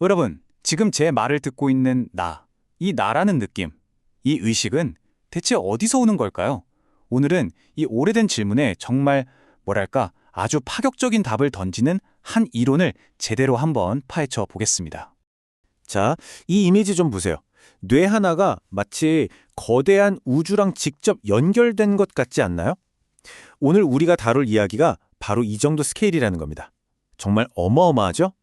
여러분, 지금 제 말을 듣고 있는 이 나라는 느낌, 이 의식은 대체 어디서 오는 걸까요? 오늘은 이 오래된 질문에 정말 아주 파격적인 답을 던지는 한 이론을 제대로 한번 파헤쳐 보겠습니다. 자, 이 이미지 좀 보세요. 뇌 하나가 마치 거대한 우주랑 직접 연결된 것 같지 않나요? 오늘 우리가 다룰 이야기가 바로 이 정도 스케일이라는 겁니다. 정말 어마어마하죠?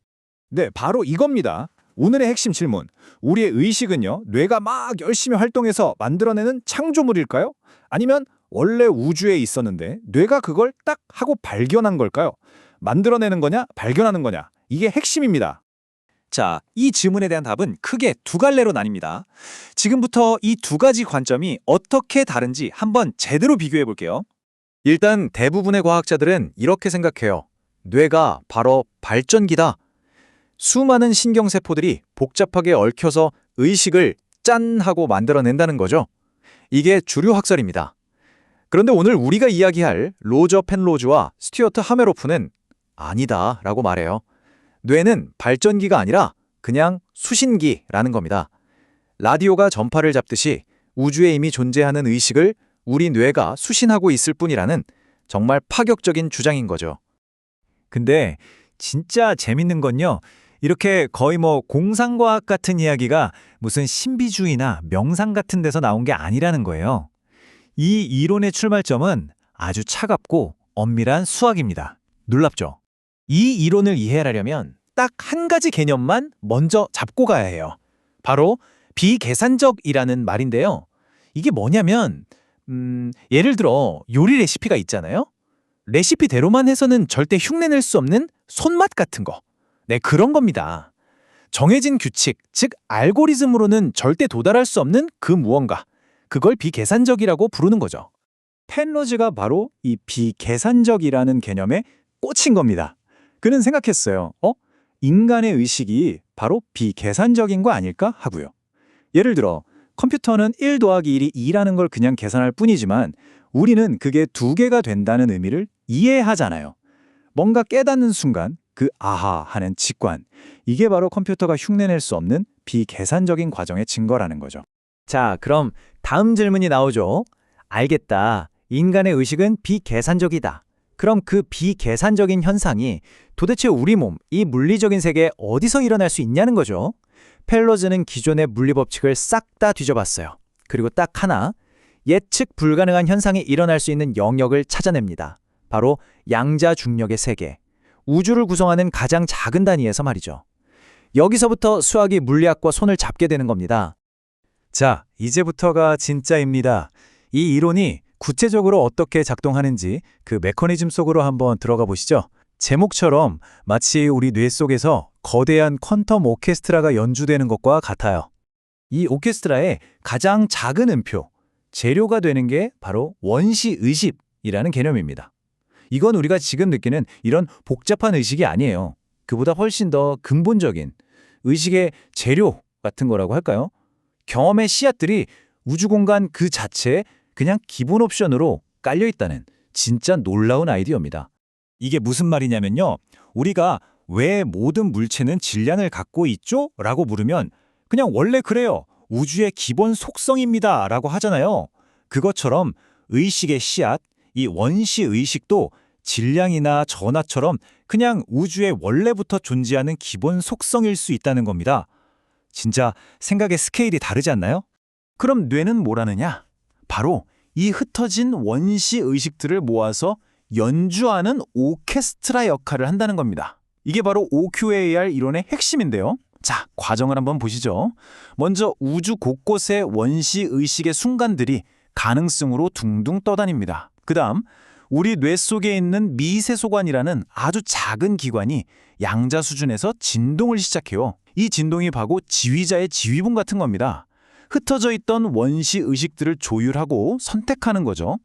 네, 바로 이겁니다. 오늘의 핵심 질문. 우리의 의식은요, 뇌가 막 열심히 활동해서 만들어내는 창조물일까요? 아니면 원래 우주에 있었는데 뇌가 그걸 딱 하고 발견한 걸까요? 만들어내는 거냐, 발견하는 거냐? 이게 핵심입니다. 자, 이 질문에 대한 답은 크게 두 갈래로 나뉩니다. 지금부터 이 두 가지 관점이 어떻게 다른지 한번 제대로 비교해 볼게요. 일단 대부분의 과학자들은 이렇게 생각해요. 뇌가 바로 발전기다. 수많은 신경세포들이 복잡하게 얽혀서 의식을 짠 하고 만들어낸다는 거죠. 이게 주류 학설입니다. 그런데 오늘 우리가 이야기할 로저 펜로즈와 스튜어트 하메로프는 아니다 라고 말해요. 뇌는 발전기가 아니라 그냥 수신기라는 겁니다. 라디오가 전파를 잡듯이 우주에 이미 존재하는 의식을 우리 뇌가 수신하고 있을 뿐이라는 정말 파격적인 주장인 거죠. 근데 진짜 재밌는 건요. 이렇게 거의 공상과학 같은 이야기가 무슨 신비주의나 명상 같은 데서 나온 게 아니라는 거예요. 이 이론의 출발점은 아주 차갑고 엄밀한 수학입니다. 놀랍죠? 이 이론을 이해하려면 딱 한 가지 개념만 먼저 잡고 가야 해요. 바로 비계산적이라는 말인데요. 이게 뭐냐면 예를 들어 요리 레시피가 있잖아요. 레시피대로만 해서는 절대 흉내낼 수 없는 손맛 같은 거. 네, 그런 겁니다. 정해진 규칙, 즉 알고리즘으로는 절대 도달할 수 없는 그 무언가. 그걸 비계산적이라고 부르는 거죠. 펜로즈가 바로 이 비계산적이라는 개념에 꽂힌 겁니다. 그는 생각했어요. 인간의 의식이 바로 비계산적인 거 아닐까 하고요. 예를 들어 컴퓨터는 1 더하기 1이 2라는 걸 그냥 계산할 뿐이지만 우리는 그게 2개가 된다는 의미를 이해하잖아요. 뭔가 깨닫는 순간 그 아하 하는 직관, 이게 바로 컴퓨터가 흉내낼 수 없는 비계산적인 과정의 증거라는 거죠. 자, 그럼 다음 질문이 나오죠. 알겠다. 인간의 의식은 비계산적이다. 그럼 그 비계산적인 현상이 도대체 우리 몸, 이 물리적인 세계에 어디서 일어날 수 있냐는 거죠. 펠로즈는 기존의 물리법칙을 싹 다 뒤져봤어요. 그리고 딱 하나, 예측 불가능한 현상이 일어날 수 있는 영역을 찾아냅니다. 바로 양자 중력의 세계, 우주를 구성하는 가장 작은 단위에서 말이죠. 여기서부터 수학이 물리학과 손을 잡게 되는 겁니다. 자, 이제부터가 진짜입니다. 이 이론이 구체적으로 어떻게 작동하는지 그 메커니즘 속으로 한번 들어가 보시죠. 제목처럼 마치 우리 뇌 속에서 거대한 퀀텀 오케스트라가 연주되는 것과 같아요. 이 오케스트라의 가장 작은 음표, 재료가 되는 게 바로 원시의식이라는 개념입니다. 이건 우리가 지금 느끼는 이런 복잡한 의식이 아니에요. 그보다 훨씬 더 근본적인 의식의 재료 같은 거라고 할까요? 경험의 씨앗들이 우주공간 그 자체에 그냥 기본 옵션으로 깔려있다는 진짜 놀라운 아이디어입니다. 이게 무슨 말이냐면요. 우리가 왜 모든 물체는 질량을 갖고 있죠? 라고 물으면 그냥 원래 그래요. 우주의 기본 속성입니다. 라고 하잖아요. 그것처럼 의식의 씨앗, 이 원시의식도 질량이나 전하처럼 그냥 우주의 원래부터 존재하는 기본 속성일 수 있다는 겁니다. 진짜 생각의 스케일이 다르지 않나요? 그럼 뇌는 뭐라느냐? 바로 이 흩어진 원시의식들을 모아서 연주하는 오케스트라 역할을 한다는 겁니다. 이게 바로 OQAR 이론의 핵심인데요. 자, 과정을 한번 보시죠. 먼저 우주 곳곳의 원시의식의 순간들이 가능성으로 둥둥 떠다닙니다. 그 다음 우리 뇌 속에 있는 미세소관이라는 아주 작은 기관이 양자 수준에서 진동을 시작해요. 이 진동이 바로 지휘자의 지휘본 같은 겁니다. 흩어져 있던 원시의식들을 조율하고 선택하는 거죠.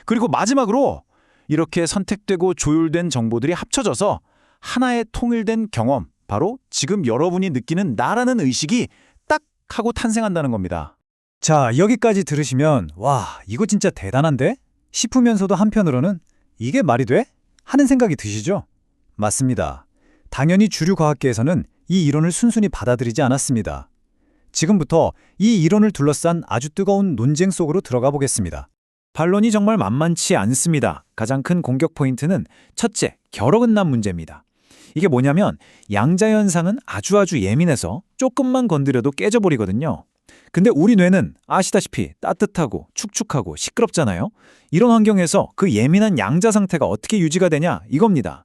그리고 마지막으로 이렇게 선택되고 조율된 정보들이 합쳐져서 하나의 통일된 경험, 바로 지금 여러분이 느끼는 나라는 의식이 딱 하고 탄생한다는 겁니다. 자, 여기까지 들으시면 와, 이거 진짜 대단한데? 싶으면서도 한편으로는 이게 말이 돼? 하는 생각이 드시죠? 맞습니다. 당연히 주류 과학계에서는 이 이론을 순순히 받아들이지 않았습니다. 지금부터 이 이론을 둘러싼 아주 뜨거운 논쟁 속으로 들어가 보겠습니다. 반론이 정말 만만치 않습니다. 가장 큰 공격 포인트는 첫째, 겨뤄끝난 문제입니다. 이게 뭐냐면 양자 현상은 아주 예민해서 조금만 건드려도 깨져버리거든요. 근데 우리 뇌는 아시다시피 따뜻하고 축축하고 시끄럽잖아요. 이런 환경에서 그 예민한 양자 상태가 어떻게 유지가 되냐 이겁니다.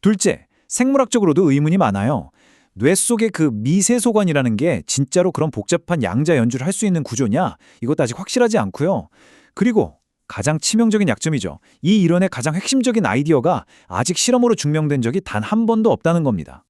둘째, 생물학적으로도 의문이 많아요. 뇌 속의 그 미세소관이라는 게 진짜로 그런 복잡한 양자 연주를 할 수 있는 구조냐? 이것도 아직 확실하지 않고요. 그리고 가장 치명적인 약점이죠. 이 이론의 가장 핵심적인 아이디어가 아직 실험으로 증명된 적이 단 한 번도 없다는 겁니다.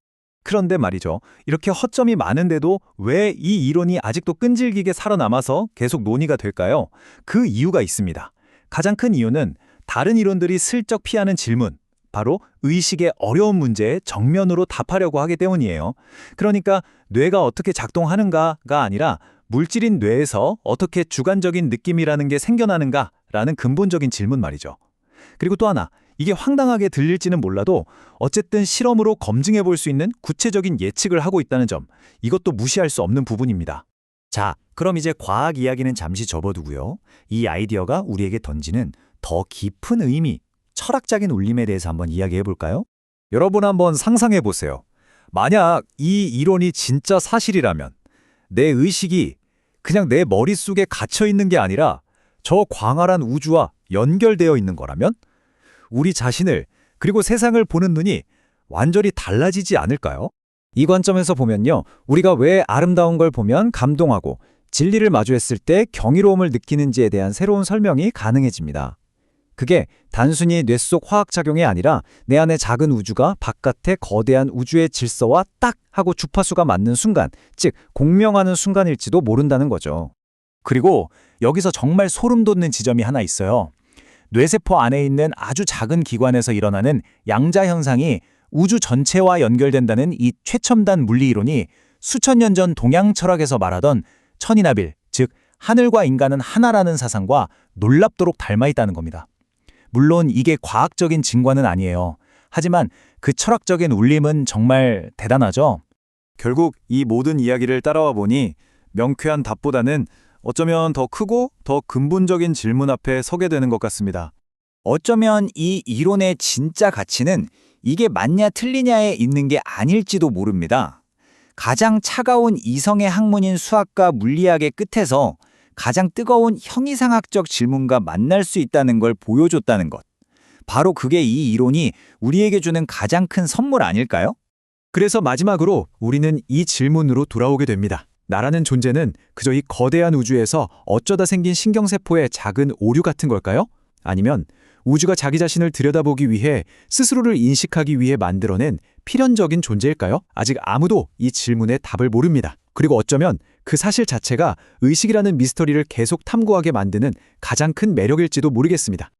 그런데 말이죠. 이렇게 허점이 많은데도 왜 이 이론이 아직도 끈질기게 살아남아서 계속 논의가 될까요? 그 이유가 있습니다. 가장 큰 이유는 다른 이론들이 슬쩍 피하는 질문, 바로 의식의 어려운 문제에 정면으로 답하려고 하기 때문이에요. 그러니까 뇌가 어떻게 작동하는가가 아니라 물질인 뇌에서 어떻게 주관적인 느낌이라는 게 생겨나는가라는 근본적인 질문 말이죠. 그리고 또 하나, 이게 황당하게 들릴지는 몰라도 어쨌든 실험으로 검증해 볼 수 있는 구체적인 예측을 하고 있다는 점, 이것도 무시할 수 없는 부분입니다. 자, 그럼 이제 과학 이야기는 잠시 접어두고요. 이 아이디어가 우리에게 던지는 더 깊은 의미, 철학적인 울림에 대해서 한번 이야기해 볼까요? 여러분 한번 상상해 보세요. 만약 이 이론이 진짜 사실이라면 내 의식이 그냥 내 머릿속에 갇혀 있는 게 아니라 저 광활한 우주와 연결되어 있는 거라면 우리 자신을 그리고 세상을 보는 눈이 완전히 달라지지 않을까요? 이 관점에서 보면요. 우리가 왜 아름다운 걸 보면 감동하고 진리를 마주했을 때 경이로움을 느끼는지에 대한 새로운 설명이 가능해집니다. 그게 단순히 뇌 속 화학작용이 아니라 내 안의 작은 우주가 바깥의 거대한 우주의 질서와 딱 하고 주파수가 맞는 순간, 즉 공명하는 순간일지도 모른다는 거죠. 그리고 여기서 정말 소름 돋는 지점이 하나 있어요. 뇌세포 안에 있는 아주 작은 기관에서 일어나는 양자 현상이 우주 전체와 연결된다는 이 최첨단 물리 이론이 수천 년 전 동양 철학에서 말하던 천인합일, 즉 하늘과 인간은 하나라는 사상과 놀랍도록 닮아 있다는 겁니다. 물론 이게 과학적인 증거는 아니에요. 하지만 그 철학적인 울림은 정말 대단하죠. 결국 이 모든 이야기를 따라와 보니 명쾌한 답보다는 어쩌면 더 크고 더 근본적인 질문 앞에 서게 되는 것 같습니다. 어쩌면 이 이론의 진짜 가치는 이게 맞냐 틀리냐에 있는 게 아닐지도 모릅니다. 가장 차가운 이성의 학문인 수학과 물리학의 끝에서 가장 뜨거운 형이상학적 질문과 만날 수 있다는 걸 보여줬다는 것. 바로 그게 이 이론이 우리에게 주는 가장 큰 선물 아닐까요? 그래서 마지막으로 우리는 이 질문으로 돌아오게 됩니다. 나라는 존재는 그저 이 거대한 우주에서 어쩌다 생긴 신경세포의 작은 오류 같은 걸까요? 아니면 우주가 자기 자신을 들여다보기 위해 스스로를 인식하기 위해 만들어낸 필연적인 존재일까요? 아직 아무도 이 질문에 답을 모릅니다. 그리고 어쩌면 그 사실 자체가 의식이라는 미스터리를 계속 탐구하게 만드는 가장 큰 매력일지도 모르겠습니다.